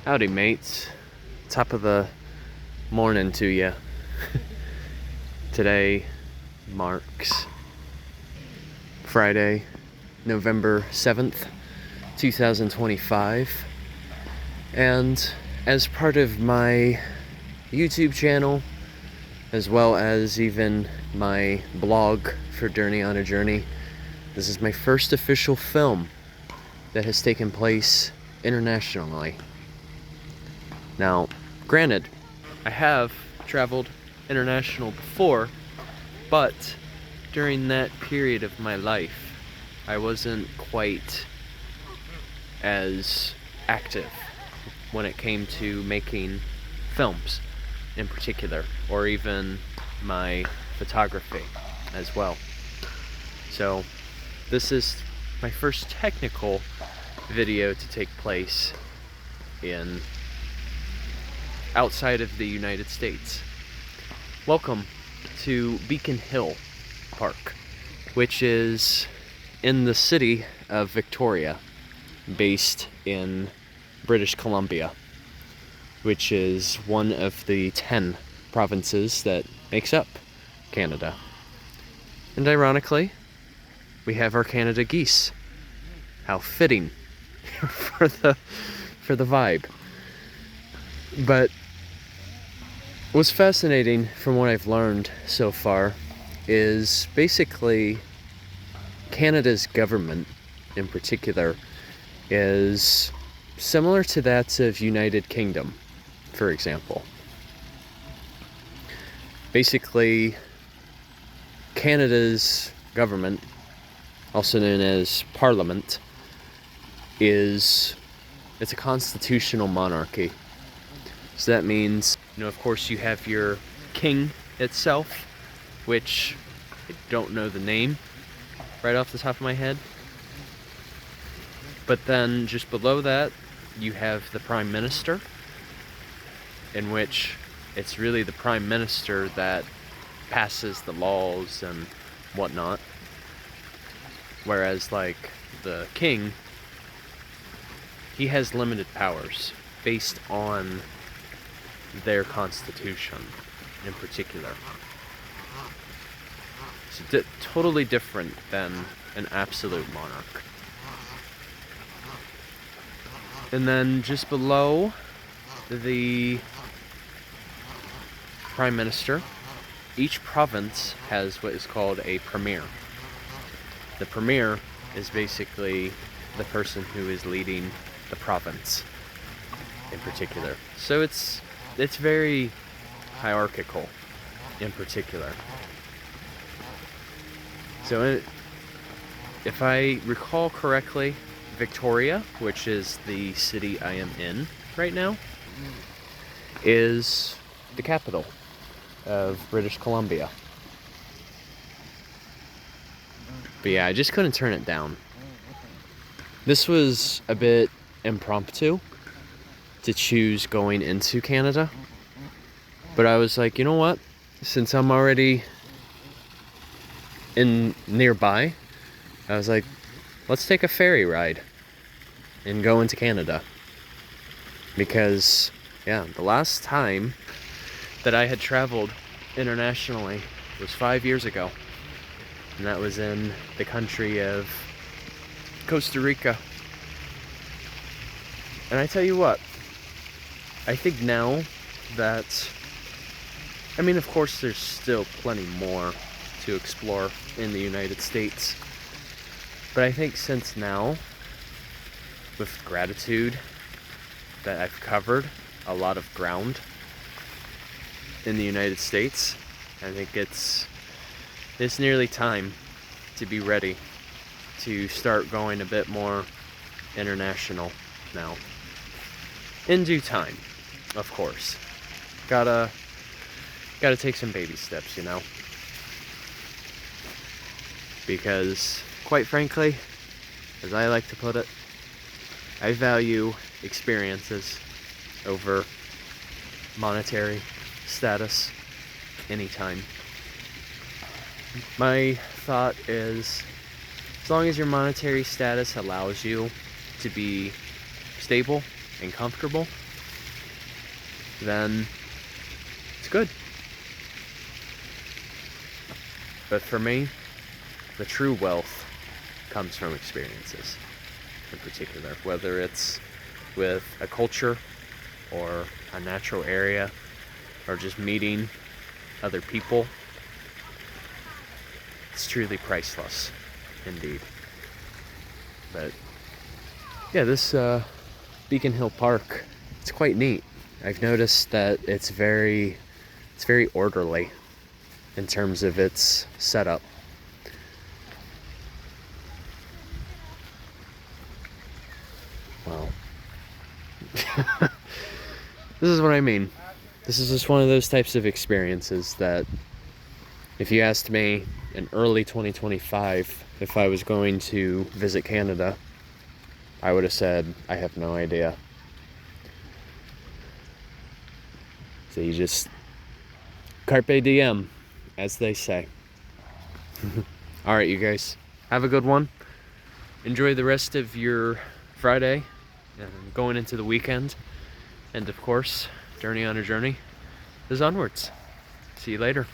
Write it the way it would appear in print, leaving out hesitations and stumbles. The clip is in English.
Howdy, mates. Top of the morning to ya. Today marks Friday, November 7th, 2025. And as part of my YouTube channel, as well as even my blog for Journey on a Journey, this is my first official film that has taken place internationally. Now, granted, I have traveled international before, but during that period of my life, I wasn't quite as active when it came to making films in particular, or even my photography as well. So, this is my first technical video to take place in outside of the United States. Welcome to Beacon Hill Park, which is in the city of Victoria, based in British Columbia, which is one of the 10 provinces that makes up Canada. And ironically, we have our Canada geese. How fitting for the vibe. But what's fascinating from what I've learned so far is basically Canada's government in particular is similar to that of United Kingdom, for example. Basically, Canada's government, also known as Parliament, it's a constitutional monarchy. So that means, of course you have your king itself, which I don't know the name right off the top of my head. But then just below that, you have the prime minister, in which it's really the prime minister that passes the laws and whatnot. Whereas like the king, he has limited powers based on their constitution in particular. It's totally different than an absolute monarch. And then just below the prime minister, each province has what is called a premier. The premier is basically the person who is leading the province in particular. So it's very hierarchical in particular. So if I recall correctly, Victoria, which is the city I am in right now, is the capital of British Columbia. But yeah, I just couldn't turn it down. This was a bit impromptu to choose going into Canada, but I was like, you know what, since I'm already in nearby, I was like, let's take a ferry ride and go into Canada. Because yeah, the last time that I had traveled internationally was 5 years ago, and that was in the country of Costa Rica. And I tell you what, I think now that, of course there's still plenty more to explore in the United States, but I think since now, with gratitude that I've covered a lot of ground in the United States, I think it's nearly time to be ready to start going a bit more international now. In due time, of course. Gotta take some baby steps, Because, quite frankly, as I like to put it, I value experiences over monetary status anytime. My thought is, as long as your monetary status allows you to be stable and comfortable, then it's good. But for me, the true wealth comes from experiences in particular, whether it's with a culture or a natural area or just meeting other people. It's truly priceless indeed. But yeah, this Beacon Hill Park, it's quite neat. I've noticed that it's very orderly in terms of its setup. Well, this is what I mean. This is just one of those types of experiences that if you asked me in early 2025 if I was going to visit Canada, I would have said, I have no idea. So you just carpe diem, as they say. Alright, you guys, have a good one. Enjoy the rest of your Friday and going into the weekend. And of course, Journey on a Journey is onwards. See you later.